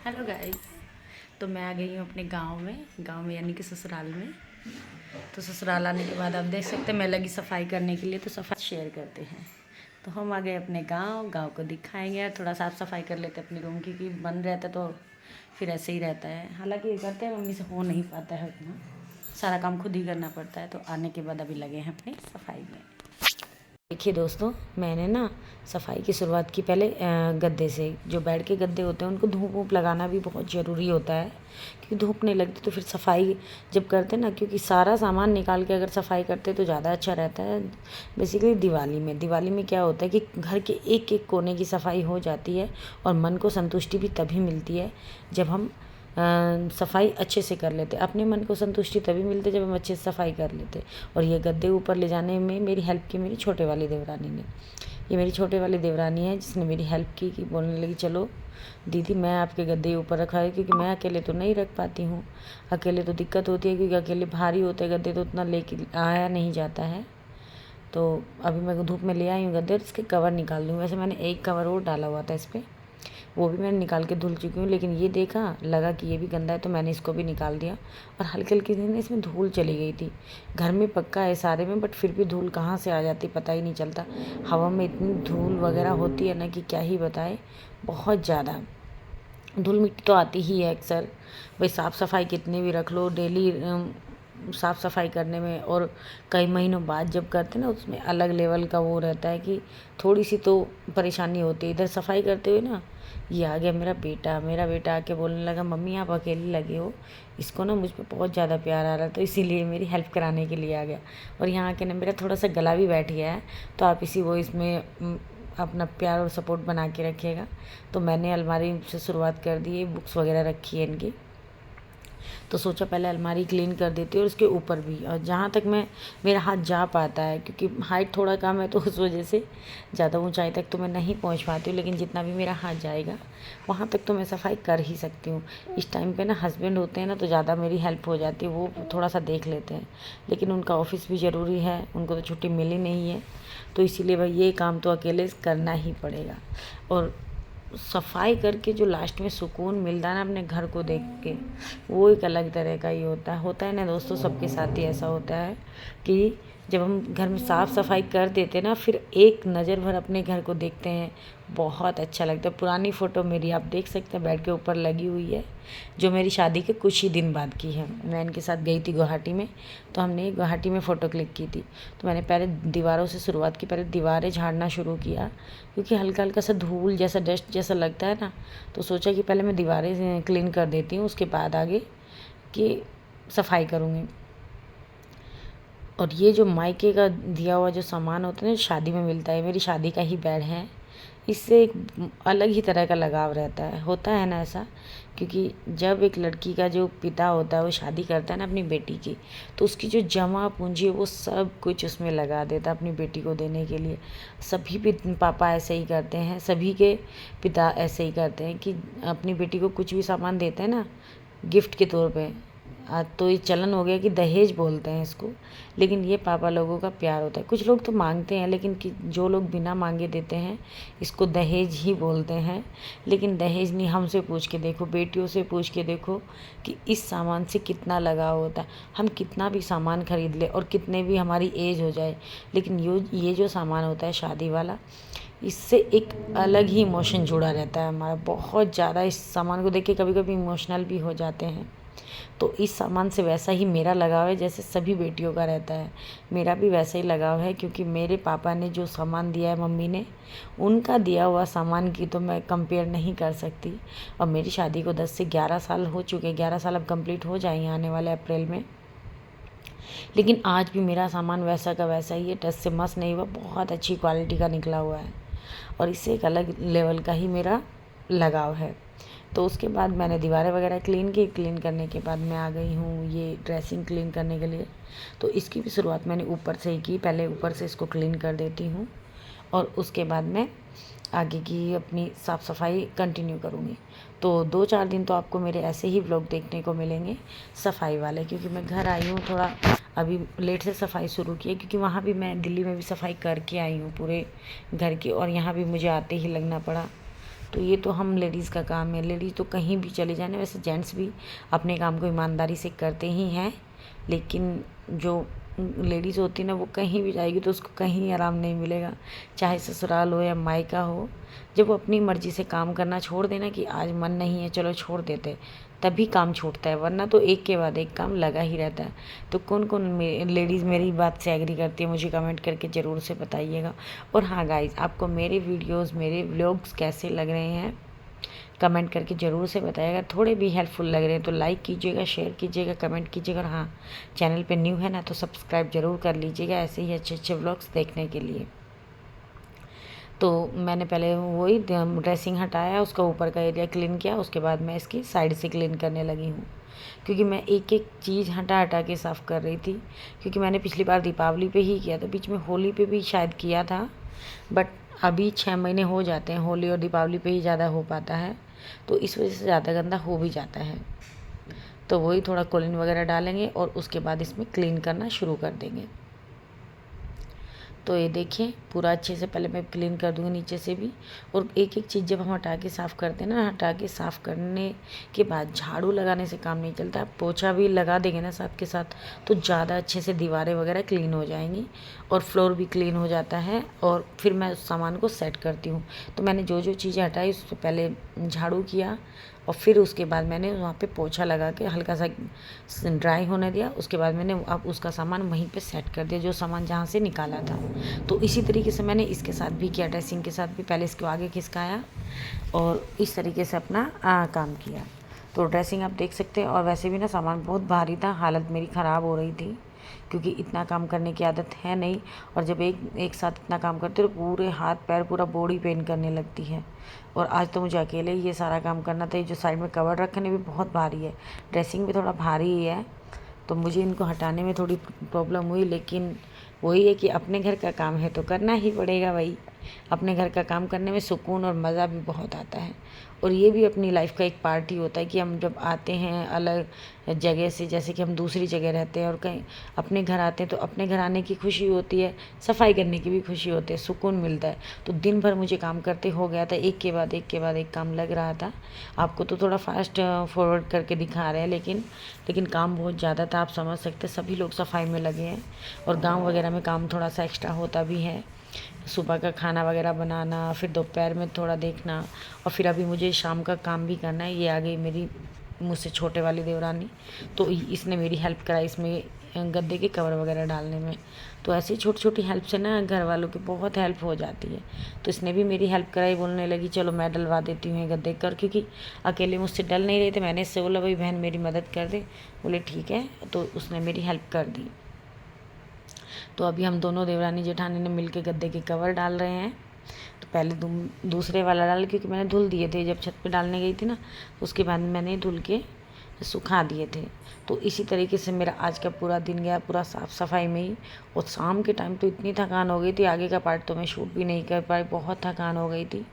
Hello guys. तो मैं आ गई हूँ अपने गांव में यानी कि ससुराल में। तो ससुराल आने के बाद आप देख सकते हैं मैं लगी सफाई करने के लिए। तो सफाई शेयर करते हैं। तो हम आ गए अपने गांव को दिखाएंगे। थोड़ा साफ़ सफाई कर लेते हैं अपने रूम की, क्योंकि बंद रहता है तो फिर ऐसे ही रहता है। हालांकि ये करते हैं, मम्मी से हो नहीं पाता है उतना, सारा काम खुद ही करना पड़ता है। तो आने के बाद अभी लगे हैं अपनी सफाई में। देखिए दोस्तों, मैंने ना सफाई की शुरुआत की पहले गद्दे से। जो बेड के गद्दे होते हैं उनको धूप वूप लगाना भी बहुत ज़रूरी होता है, क्योंकि धूप नहीं लगती तो फिर सफाई जब करते ना, क्योंकि सारा सामान निकाल के अगर सफाई करते तो ज़्यादा अच्छा रहता है। बेसिकली दिवाली में क्या होता है कि घर के एक एक कोने की सफाई हो जाती है और मन को संतुष्टि भी तभी मिलती है जब हम सफाई अच्छे से कर लेते। अपने मन को संतुष्टि तभी मिलती जब हम अच्छे से सफाई कर लेते। और ये गद्दे ऊपर ले जाने में मेरी हेल्प की मेरी छोटे वाली देवरानी ने। ये मेरी छोटे वाली देवरानी है जिसने मेरी हेल्प की, कि बोलने लगी चलो दीदी मैं आपके गद्दे ऊपर रखा है, क्योंकि मैं अकेले तो नहीं रख पाती हूँ। अकेले तो दिक्कत होती है, क्योंकि अकेले भारी होते गद्दे तो उतना लेके आया नहीं जाता है। तो अभी मैं धूप में ले आई हूँ गद्दे और इसके कवर निकाल दूँ। वैसे मैंने एक कवर और डाला हुआ था इस पर, वो भी मैंने निकाल के धुल चुकी हूँ। लेकिन ये देखा लगा कि ये भी गंदा है तो मैंने इसको भी निकाल दिया। और हल्की हल्की सी इसमें धूल चली गई थी। घर में पक्का है सारे में, बट फिर भी धूल कहाँ से आ जाती पता ही नहीं चलता। हवा में इतनी धूल वगैरह होती है ना कि क्या ही बताए, बहुत ज़्यादा धूल मिट्टी तो आती ही है अक्सर। भाई साफ़ सफाई कितनी भी रख लो, डेली साफ़ सफाई करने में और कई महीनों बाद जब करते ना उसमें अलग लेवल का वो रहता है कि थोड़ी सी तो परेशानी होती है। इधर सफाई करते हुए ना ये आ गया मेरा बेटा आके बोलने लगा मम्मी आप अकेली लगे हो। इसको ना मुझ पर बहुत ज़्यादा प्यार आ रहा था, तो इसीलिए मेरी हेल्प कराने के लिए आ गया। और यहाँ आके ना मेरा थोड़ा सा गला भी बैठ गया है, तो आप इसी वॉइस में अपना प्यार और सपोर्ट बना के रखिएगा। तो मैंने अलमारी से शुरुआत कर दी है, बुक्स वगैरह रखी है इनकी। तो सोचा पहले अलमारी क्लीन कर देती हूँ और उसके ऊपर भी, और जहाँ तक मेरा हाथ जा पाता है, क्योंकि हाइट थोड़ा कम है तो उस वजह से ज़्यादा ऊंचाई तक तो मैं नहीं पहुँच पाती हूँ। लेकिन जितना भी मेरा हाथ जाएगा वहाँ तक तो मैं सफाई कर ही सकती हूँ। इस टाइम पे ना हस्बैंड होते हैं ना तो ज़्यादा मेरी हेल्प हो जाती है, वो थोड़ा सा देख लेते हैं। लेकिन उनका ऑफिस भी ज़रूरी है, उनको तो छुट्टी मिली नहीं है, तो इसीलिए भाई ये काम तो अकेले करना ही पड़ेगा। और सफाई करके जो लास्ट में सुकून मिलता है ना अपने घर को देख के, वो एक अलग तरह का ही होता है ना दोस्तों। सबके साथ ही ऐसा होता है कि जब हम घर में साफ़ सफाई कर देते हैं ना, फिर एक नज़र भर अपने घर को देखते हैं, बहुत अच्छा लगता है। पुरानी फ़ोटो मेरी आप देख सकते हैं बेड के ऊपर लगी हुई है, जो मेरी शादी के कुछ ही दिन बाद की है। मैं इनके साथ गई थी गुवाहाटी में, तो हमने गुवाहाटी में फ़ोटो क्लिक की थी। तो मैंने पहले दीवारों से शुरुआत की, पहले दीवारें झाड़ना शुरू किया, क्योंकि हल्का हल्का सा धूल जैसा डस्ट जैसा लगता है ना। तो सोचा कि पहले मैं दीवारें क्लीन कर देती हूँ, उसके बाद आगे की सफाई करूँगी। और ये जो मायके का दिया हुआ जो सामान होता है ना, शादी में मिलता है, मेरी शादी का ही बेड है। इससे एक अलग ही तरह का लगाव रहता है, होता है ना ऐसा। क्योंकि जब एक लड़की का जो पिता होता है वो शादी करता है ना अपनी बेटी की, तो उसकी जो जमा पूंजी है वो सब कुछ उसमें लगा देता है अपनी बेटी को देने के लिए। सभी पापा ऐसे ही करते हैं, सभी के पिता ऐसे ही करते हैं कि अपनी बेटी को कुछ भी सामान देते हैं ना गिफ्ट के तौर पे। तो ये चलन हो गया कि दहेज बोलते हैं इसको, लेकिन ये पापा लोगों का प्यार होता है। कुछ लोग तो मांगते हैं, लेकिन जो लोग बिना मांगे देते हैं इसको दहेज ही बोलते हैं। लेकिन दहेज नहीं, हमसे पूछ के देखो, बेटियों से पूछ के देखो कि इस सामान से कितना लगाव होता है। हम कितना भी सामान खरीद ले और कितने भी हमारी एज हो जाए, लेकिन ये जो सामान होता है शादी वाला, इससे एक अलग ही इमोशन जुड़ा रहता है हमारा। बहुत ज़्यादा इस सामान को देख के कभी कभी इमोशनल भी हो जाते हैं। तो इस सामान से वैसा ही मेरा लगाव है जैसे सभी बेटियों का रहता है। मेरा भी वैसा ही लगाव है, क्योंकि मेरे पापा ने जो सामान दिया है मम्मी ने, उनका दिया हुआ सामान की तो मैं कंपेयर नहीं कर सकती। और मेरी शादी को 10 से 11 साल हो चुके, 11 साल अब कंप्लीट हो जाएंगे आने वाले अप्रैल में। लेकिन आज भी मेरा सामान वैसा का वैसा ही है, टच से मस नहीं हुआ, बहुत अच्छी क्वालिटी का निकला हुआ है। और इससे एक अलग लेवल का ही मेरा लगाव है। तो उसके बाद मैंने दीवारें वगैरह क्लीन करने के बाद मैं आ गई हूँ ये ड्रेसिंग क्लीन करने के लिए। तो इसकी भी शुरुआत मैंने ऊपर से ही की, पहले ऊपर से इसको क्लीन कर देती हूँ और उसके बाद मैं आगे की अपनी साफ़ सफाई कंटिन्यू करूँगी। तो 2-4 दिन तो आपको मेरे ऐसे ही व्लॉग देखने को मिलेंगे सफाई वाले, क्योंकि मैं घर आई हूँ थोड़ा अभी लेट से सफाई शुरू की है, क्योंकि वहाँ भी मैं दिल्ली में भी सफाई करके आई हूँ पूरे घर की, और यहाँ भी मुझे आते ही लगना पड़ा। तो ये तो हम लेडीज़ का काम है। लेडीज़ तो कहीं भी चले जाने, वैसे जेंट्स भी अपने काम को ईमानदारी से करते ही हैं, लेकिन जो लेडीज़ होती है ना, वो कहीं भी जाएगी तो उसको कहीं आराम नहीं मिलेगा, चाहे ससुराल हो या मायका हो। जब वो अपनी मर्ज़ी से काम करना छोड़ देना कि आज मन नहीं है चलो छोड़ देते, तभी काम छूटता है, वरना तो एक के बाद एक काम लगा ही रहता है। तो कौन कौन लेडीज़ मेरी बात से एग्री करती है, मुझे कमेंट करके ज़रूर से बताइएगा। और हाँ गाइज़, आपको मेरे वीडियोज़, मेरे व्लॉग्स कैसे लग रहे हैं कमेंट करके ज़रूर से बताइएगा। थोड़े भी हेल्पफुल लग रहे हैं तो लाइक कीजिएगा, शेयर कीजिएगा, कमेंट कीजिएगा। और हाँ, चैनल पे न्यू है ना तो सब्सक्राइब ज़रूर कर लीजिएगा ऐसे ही अच्छे अच्छे व्लॉग्स देखने के लिए। तो मैंने पहले वही ड्रेसिंग हटाया, उसका ऊपर का एरिया क्लीन किया, उसके बाद मैं इसकी साइड से क्लीन करने लगी हूँ, क्योंकि मैं एक एक चीज़ हटा हटा के साफ़ कर रही थी। क्योंकि मैंने पिछली बार दीपावली पे ही किया था, बीच में होली पे भी शायद किया था, बट अभी 6 महीने हो जाते हैं, होली और दीपावली पे ही ज़्यादा हो पाता है, तो इस वजह से ज़्यादा गंदा हो भी जाता है। तो वही थोड़ा कोलिन वगैरह डालेंगे और उसके बाद इसमें क्लीन करना शुरू कर देंगे। तो ये देखिए पूरा अच्छे से पहले मैं क्लीन कर दूँगी नीचे से भी। और एक एक चीज़ जब हम हटा के साफ़ करते हैं ना, हटा के साफ़ करने के बाद झाड़ू लगाने से काम नहीं चलता, पोछा भी लगा देंगे ना साथ के साथ तो ज़्यादा अच्छे से दीवारें वगैरह क्लीन हो जाएंगी और फ्लोर भी क्लीन हो जाता है। और फिर मैं उस सामान को सेट करती हूँ। तो मैंने जो जो चीज़ें हटाई उससे पहले झाड़ू किया और फिर उसके बाद मैंने वहाँ पे पोछा लगा के हल्का सा ड्राई होने दिया। उसके बाद मैंने अब उसका सामान वहीं पे सेट कर दिया, जो सामान जहाँ से निकाला था। तो इसी तरीके से मैंने इसके साथ भी किया, ड्रेसिंग के साथ भी पहले इसको आगे खिसकाया और इस तरीके से अपना काम किया। तो ड्रेसिंग आप देख सकते हैं। और वैसे भी ना सामान बहुत भारी था, हालत मेरी ख़राब हो रही थी, क्योंकि इतना काम करने की आदत है नहीं। और जब एक साथ इतना काम करते हो तो पूरे हाथ पैर पूरा बॉडी पेन करने लगती है। और आज तो मुझे अकेले ही ये सारा काम करना था। ये जो साइड में कवर रखने भी बहुत भारी है, ड्रेसिंग भी थोड़ा भारी ही है, तो मुझे इनको हटाने में थोड़ी प्रॉब्लम हुई। लेकिन वही है कि अपने घर का काम है तो करना ही पड़ेगा भाई। अपने घर का काम करने में सुकून और मज़ा भी बहुत आता है। और ये भी अपनी लाइफ का एक पार्ट ही होता है कि हम जब आते हैं अलग जगह से, जैसे कि हम दूसरी जगह रहते हैं और कहीं अपने घर आते हैं, तो अपने घर आने की खुशी होती है, सफाई करने की भी खुशी होती है, सुकून मिलता है। तो दिन भर मुझे काम करते हो गया था, एक के बाद एक काम लग रहा था। आपको तो थोड़ा फास्ट फॉरवर्ड करके दिखा रहे हैं, लेकिन काम बहुत ज़्यादा था। आप समझ सकते हैं, सभी लोग सफाई में लगे हैं और गाँव वगैरह में काम थोड़ा सा एक्स्ट्रा होता भी है। सुबह का खाना वगैरह बनाना, फिर दोपहर में थोड़ा देखना, और फिर अभी मुझे शाम का काम भी करना है। ये आ गई मेरी मुझसे छोटे वाली देवरानी, तो इसने मेरी हेल्प कराई इसमें गद्दे के कवर वगैरह डालने में। तो ऐसी छोटी छोटी हेल्प से ना घर वालों की बहुत हेल्प हो जाती है। तो इसने भी मेरी हेल्प कराई, बोलने लगी चलो मैं डलवा देती हूँ गद्दे कर, क्योंकि अकेले मुझसे डल नहीं रहे थे। मैंने इससे बोला भाई बहन मेरी मदद कर दे, बोले ठीक है, तो उसने मेरी हेल्प कर दी। तो अभी हम दोनों देवरानी जेठानी ने मिलके गद्दे के कवर डाल रहे हैं। तो पहले दूसरे वाला डाल, क्योंकि मैंने धुल दिए थे जब छत पे डालने गई थी ना, उसके बाद मैंने धुल के सुखा दिए थे। तो इसी तरीके से मेरा आज का पूरा दिन गया, पूरा साफ़ सफाई में ही। और शाम के टाइम तो इतनी थकान हो गई थी, आगे का पार्ट तो मैं शूट भी नहीं कर पाई, बहुत थकान हो गई थी।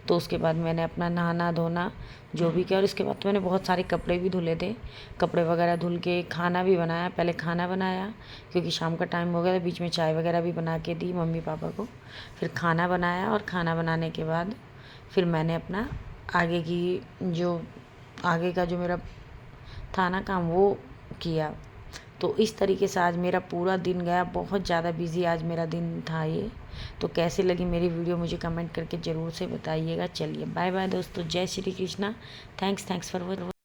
तो उसके बाद मैंने अपना नहाना धोना जो भी किया, और इसके बाद तो मैंने बहुत सारे कपड़े भी धुले थे। कपड़े वगैरह धुल के खाना भी बनाया, पहले खाना बनाया क्योंकि शाम का टाइम हो गया था। बीच में चाय वगैरह भी बना के दी मम्मी पापा को, फिर खाना बनाया। और खाना बनाने के बाद फिर मैंने अपना आगे का जो मेरा था ना काम वो किया। तो इस तरीके से आज मेरा पूरा दिन गया, बहुत ज़्यादा बिजी आज मेरा दिन था ये। तो कैसे लगी मेरी वीडियो मुझे कमेंट करके ज़रूर से बताइएगा। चलिए बाय बाय दोस्तों, जय श्री कृष्णा। Thanks for